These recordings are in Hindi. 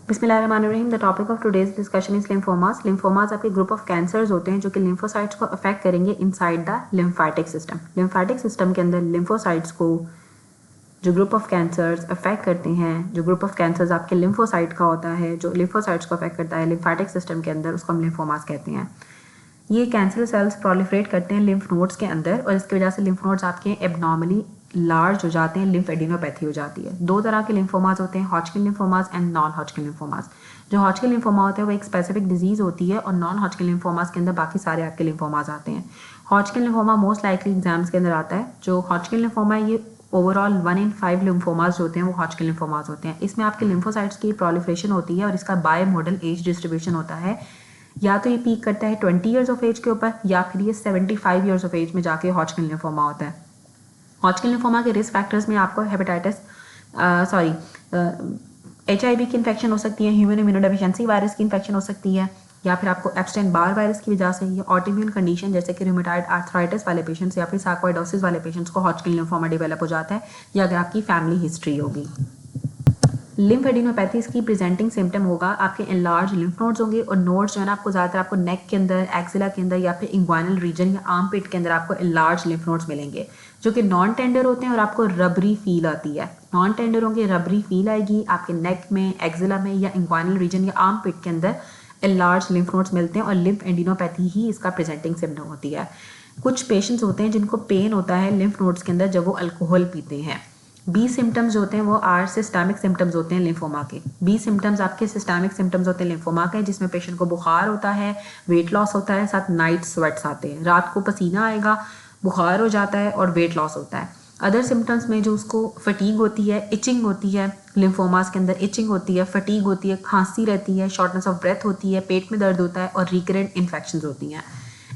बिस्मिल्लाहिर्रहमानिर्रहीम। The topic of today's discussion is lymphomas. Lymphomas आपके ग्रुप ऑफ कैंसर्स होते हैं जो कि लिम्फोसाइट्स को अफेक्ट करेंगे inside the lymphatic system. Lymphatic system के अंदर लिम्फोसाइट्स को जो ग्रुप ऑफ कैंसर्स अफेक्ट करते हैं, जो ग्रुप ऑफ कैंसर्स आपके लिम्फोसाइट का होता है जो लिम्फोसाइट्स को अफेक्ट करता है लिम्फेटिक सिस्टम के अंदर, उसको हम लिम्फोमास कहते हैं। ये कैंसर सेल्स प्रोलिफरेट करते हैं लिम्फ नोड्स के अंदर और इसकी वजह से लिम्फ नोड्स आपके एबनॉर्मली लार्ज हो जाते हैं, लिम्फेडिनोपैथी हो जाती है। दो तरह के लिम्फोमास होते हैं, Hodgkin lymphomas and non Hodgkin lymphomas. जो हॉजकिन लिम्फोमा होता है वो एक स्पेसिफिक डिजीज होती है और नॉन हॉजकिन लिम्फोमास के अंदर बाकी सारे आपके लिम्फोमास आते हैं। Hodgkin lymphoma most likely exams के अंदर आता है। जो हॉजकिन लिम्फोमा है ये ओवरऑल 1 in 5 लिम्फोमास जो होते हैं वो हॉजकिन लिम्फोमास होते हैं। इसमें आपके लिम्फोसाइट्स की प्रोलिफरेशन होती है और इसका बाय मॉडल एज डिस्ट्रीब्यूशन होता है। या तो ये पीक करता है 20 ईयर्स ऑफ एज के ऊपर या फिर ये 75 ईयर्स ऑफ एज में जाके हॉजकिन लिम्फोमा होता है। हॉजकिन लिम्फोमा के रिस्क फैक्टर्स में आपको HIV की इन्फेक्शन हो सकती है, ह्यूमन इम्यूनोडेफिशिएंसी वायरस की इन्फेक्शन हो सकती है, या फिर आपको एब्स्टेन बार वायरस की वजह से या ऑटोइम्यून कंडीशन जैसे कि रूमेटॉइड आर्थराइटिस वाले पेशेंट्स या फिर सार्कोइडोसिस वाले पेशेंट्स को हॉजकिन लिम्फोमा डेवलप हो जाता है, या अगर आपकी फैमिली हिस्ट्री होगी। लिम्फेडिनोपैथी की प्रेजेंटिंग सिम्टम होगा, आपके एनलार्ज लिम्फ नोड्स होंगे और नोड्स जो है ना आपको ज़्यादातर आपको नेक के अंदर, एक्सिला के अंदर या फिर इंग्वाइनल रीजन या आर्म पिट के अंदर आपको एनलार्ज लिम्फ नोड्स मिलेंगे जो कि नॉन टेंडर होते हैं और आपको रबरी फील आती है। नॉन टेंडर होंगे, रबरी फील आएगी आपके नेक में, एक्सिला में या इंग्वाइनल रीजन या आर्म पिट के अंदर एनलार्ज लिम्फ नोड्स मिलते हैं और लिम्फेडिनोपैथी ही इसका प्रेजेंटिंग सिम्टम होती है। कुछ पेशेंट्स होते हैं जिनको पेन होता है लिम्फ नोड्स के अंदर जब वो अल्कोहल पीते हैं। बी सिम्टम्स जो होते हैं वो आर सिस्टमिक सिम्टम्स होते हैं लिम्फोमा के। बी सिम्टम्स आपके सिस्टमिक सिम्टम्स होते हैं लिम्फोमा के, जिसमें पेशेंट को बुखार होता है, वेट लॉस होता है, साथ नाइट स्वेट्स आते हैं, रात को पसीना आएगा, बुखार हो जाता है और वेट लॉस होता है। अदर सिम्टम्स में जो उसको फटीग होती है, इचिंग होती है, लिम्फोमास के अंदर इचिंग होती है, फटीग होती है, खांसी रहती है, शॉर्टनेस ऑफ ब्रेथ होती है, पेट में दर्द होता है और रिकरेंट इन्फेक्शंस होती हैं।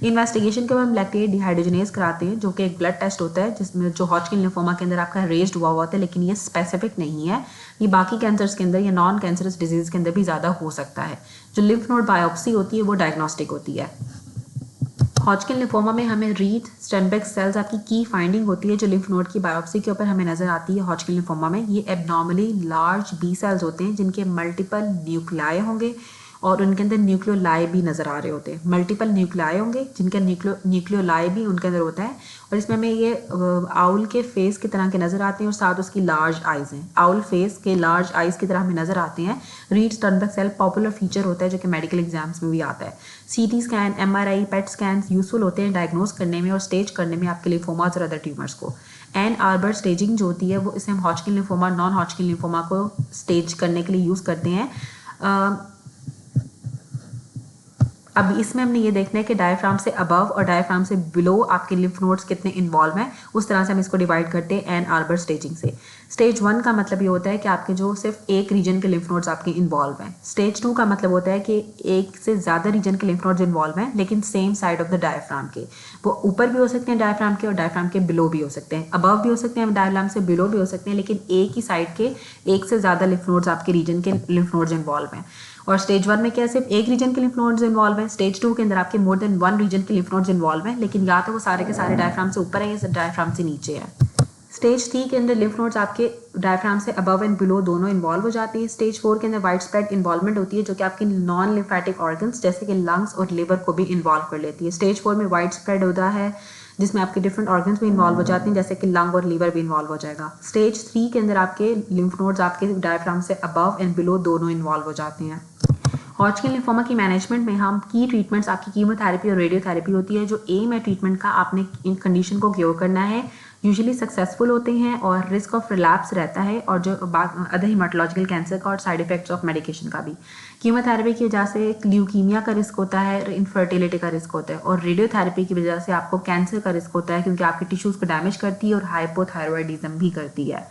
इन्वेस्टिगेशन के बाद हम लैक्टेट डिहाइड्रोजनेज कराते हैं जो कि एक ब्लड टेस्ट होता है जिसमें जो हॉजकिन लिम्फोमा के अंदर आपका रेज्ड हुआ होता है, लेकिन ये स्पेसिफिक नहीं है, ये बाकी कैंसर्स के अंदर या नॉन कैंसरस डिजीज के अंदर भी ज़्यादा हो सकता है। जो लिम्फ नोड बायोप्सी होती है वो डायग्नोस्टिक होती है। हॉजकिन लिम्फोमा में हमें रीड स्टेनबेक सेल्स आपकी की फाइंडिंग होती है जो लिम्फ नोड की बायोप्सी के ऊपर हमें नजर आती है। हॉजकिन लिम्फोमा में ये एबनॉर्मली लार्ज बी सेल्स होते हैं जिनके मल्टीपल न्यूक्लियाई होंगे और उनके अंदर न्यूक्लियोलाई भी नज़र आ रहे होते हैं। मल्टीपल न्यूक्लियाई होंगे जिनका न्यूक्लियोलाई भी उनके अंदर होता है और इसमें हमें ये आउल के फेस की तरह के नज़र आते हैं और साथ उसकी लार्ज आइज़ हैं। आउल फेस के लार्ज आइज़ की तरह हमें नज़र आते हैं। Reed Sternberg cell popular feature होता है जो कि मेडिकल एग्जाम्स में भी आता है। CT scan, MRI, PET scan useful होते हैं डायग्नोज करने में और स्टेज करने में आपके लिम्फोमास और अदर ट्यूमर्स को। एन आर्बर स्टेजिंग जो होती है वो इसे हम Hodgkin lymphoma, non Hodgkin lymphoma को स्टेज करने के लिए यूज़ करते हैं। अब इसमें हमने ये देखना है कि डायफ्राम से अबव और डायफ्राम से बिलो आपके लिम्फ नोड्स कितने इन्वॉल्व हैं, उस तरह से हम इसको डिवाइड करते हैं एन आर्बर स्टेजिंग से। स्टेज 1 का मतलब ये होता है कि आपके जो सिर्फ एक रीजन के लिम्फ नोड्स आपके इन्वॉल्व हैं। स्टेज 2 का मतलब होता है कि एक से ज़्यादा रीजन के लिम्फ नोड्स इन्वॉल्व हैं लेकिन same side of the diaphragm के। वो ऊपर भी हो सकते हैं डायफ्राम के और डायफ्राम के बिलो भी हो सकते हैं, अबव भी हो सकते हैं डायफ्राम से बिलो भी हो सकते हैं, लेकिन एक ही साइड के एक से ज़्यादा लिम्फ नोड्स आपके रीजन के लिम्फ नोड्स इन्वॉल्व हैं। और स्टेज 1 में क्या सिर्फ एक रीजन के लिम्फ नोड्स इन्वॉल्व है। स्टेज 2 के अंदर आपके मोर देन 1 रीजन के लिम्फ नोड्स इन्वॉल्व हैं, लेकिन या तो वो सारे के सारे डायफ्राम से ऊपर है या डायफ्राम से नीचे है। स्टेज 3 के अंदर लिम्फ नोड्स आपके डायफ्राम से अबव एंड बिलो दोनों इन्वॉल्व हो जाते हैं। स्टेज 4 के अंदर वाइड स्प्रेड इन्वॉल्वमेंट होती है जो कि आपकी नॉन लिम्फेटिक ऑर्गन्स जैसे कि लंग्स और लिवर को भी इन्वॉल्व कर लेती है। स्टेज 4 में वाइड स्प्रेड होता है जिसमें आपके डिफरेंट ऑर्गन्स भी इन्वॉल्व हो जाते हैं जैसे कि लंग और लीवर भी इन्वॉल्व हो जाएगा। स्टेज 3 के अंदर आपके लिम्फ नोड्स आपके डायफ्राम से अबव एंड बिलो दोनों इन्वॉल्व हो जाते हैं। हॉजकिन लिम्फोमा की मैनेजमेंट में हम की ट्रीटमेंट्स आपकी कीमोथेरेपी और रेडियोथेरेपी होती है। जो एम है ट्रीटमेंट का, आपने इन कंडीशन को क्योर करना है, यूजुअली सक्सेसफुल होते हैं और रिस्क ऑफ रिलैप्स रहता है और जो अदर हिमाटोलॉजिकल कैंसर का और साइड इफेक्ट्स ऑफ मेडिकेशन का भी। कीमोथेरेपी की वजह से ल्यूकीमिया का रिस्क होता है, इनफर्टिलिटी का रिस्क होता है और रेडियोथेरेपी की वजह से आपको कैंसर का रिस्क होता है क्योंकि आपके टिश्यूज़ को डैमेज करती है और हाइपोथायरॉयडिज्म भी करती है।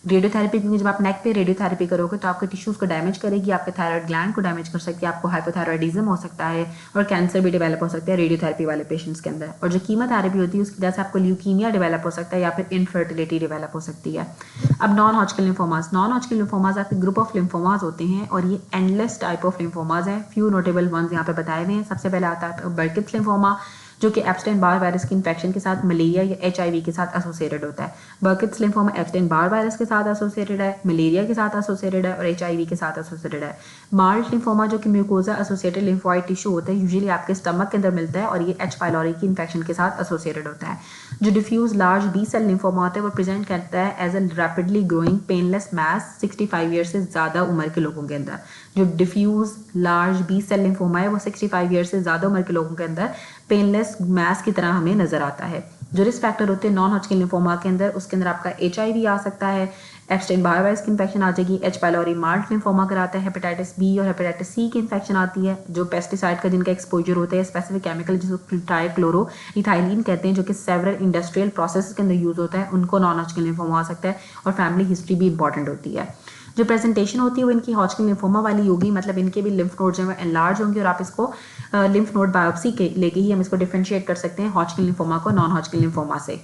रेडियोथेरेपी क्योंकि जब आप नेक पे रेडियोथेरेपी करोगे तो आपके टिश्यूज़ को डैमेज करेगी, आपके थायराइड ग्लैंड को डैमेज कर सकती है, आपको हाइपोथायरॉयडिज्म हो सकता है और कैंसर भी डेवलप हो सकता है रेडियोथेरेपी वाले पेशेंट्स के अंदर। और जो कीमोथेरेपी होती है उसकी वजह से आपको ल्यूकीमिया डेवलप हो सकता है या फिर इनफर्टिलिटी डेवलप हो सकती है। अब non Hodgkin lymphomas, non Hodgkin lymphomas आपके ग्रुप ऑफ लिम्फोमास होते हैं और ये एंडलेस टाइप ऑफ लिम्फोमास है। फ्यू नोटेबल वंस यहाँ पे बताए हुए हैं। सबसे पहले आता है बर्किट लिम्फोमा जो कि एप्स्टाइन बार वायरस की इन्फेक्शन के साथ मलेरिया या HIV के साथ एसोसिएटेड होता है। बर्किट्स लिम्फोमा एप्स्टाइन बार वायरस के साथ एसोसिएटेड है, मलेरिया के साथ एसोसिएटेड है और HIV के साथ एसोसिएटेड है। मार्ल्ड लिम्फोमा जो कि म्यूकोजा एसोसिएटेड लिम्फोइड टिश्यू होता है, यूजुअली आपके स्टमक के अंदर मिलता है और ये H पाइलोरी की इन्फेक्शन के साथ एसोसिएटेड होता है। जो diffuse large B cell lymphoma होता है वो प्रेजेंट करता है as a rapidly growing painless mass 65 year से ज़्यादा उम्र के लोगों के अंदर। जो diffuse large B cell lymphoma है वो 65 ईयर से ज़्यादा उम्र के लोगों के अंदर पेनलेस मैस की तरह हमें नजर आता है। जो रिस्क फैक्टर होते हैं नॉन हॉजकिन लिम्फोमा के अंदर, उसके अंदर आपका HIV आ सकता है, एप्स्टाइन बार वायरस की इन्फेक्शन आ जाएगी, H पाइलोरी मार्ल्ड लिम्फोमा कराता है, हेपेटाइटिस B और हेपेटाइटिस C की इन्फेक्शन आती है। जो पेस्टिसाइड का जिनका एक्सपोजर होता है, स्पेसिफिक केमिकल जिसको ट्राइक्लोरो इथाइलिन कहते हैं, जो कि सेवरल इंडस्ट्रियल प्रोसेस के अंदर यूज होता है, उनको नॉन हॉजकिन लिम्फोमा आ सकता है। और फैमिली हिस्ट्री भी इंपॉर्टेंट होती है। जो प्रेजेंटेशन होती है वो इनकी हॉजकिन लिम्फोमा वाली होगी, मतलब इनके भी लिम्फ नोड्स जो है एनलार्ज होंगे और आप इसको लिम्फ नोड बायोप्सी के लेके ही हम इसको डिफरेंशिएट कर सकते हैं हॉजकिन लिम्फोमा को नॉन हॉजकिन लिम्फोमा से।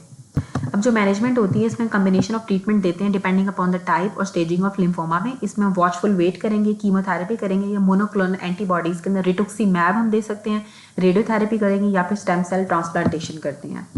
अब जो मैनेजमेंट होती है इसमें कम्बिनेशन ऑफ ट्रीटमेंट देते हैं डिपेंडिंग अपॉन द टाइप और स्टेजिंग ऑफ लिम्फोमा में। इसमें हम वॉचफुल वेट करेंगे, कीमोथेरेपी करेंगे या मोनोक्लोनल एंटीबॉडीज़ के अंदर रिटुक्सीमैब हम दे सकते हैं, रेडियोथेरेपी करेंगे या फिर स्टेम सेल ट्रांसप्लांटेशन करते हैं।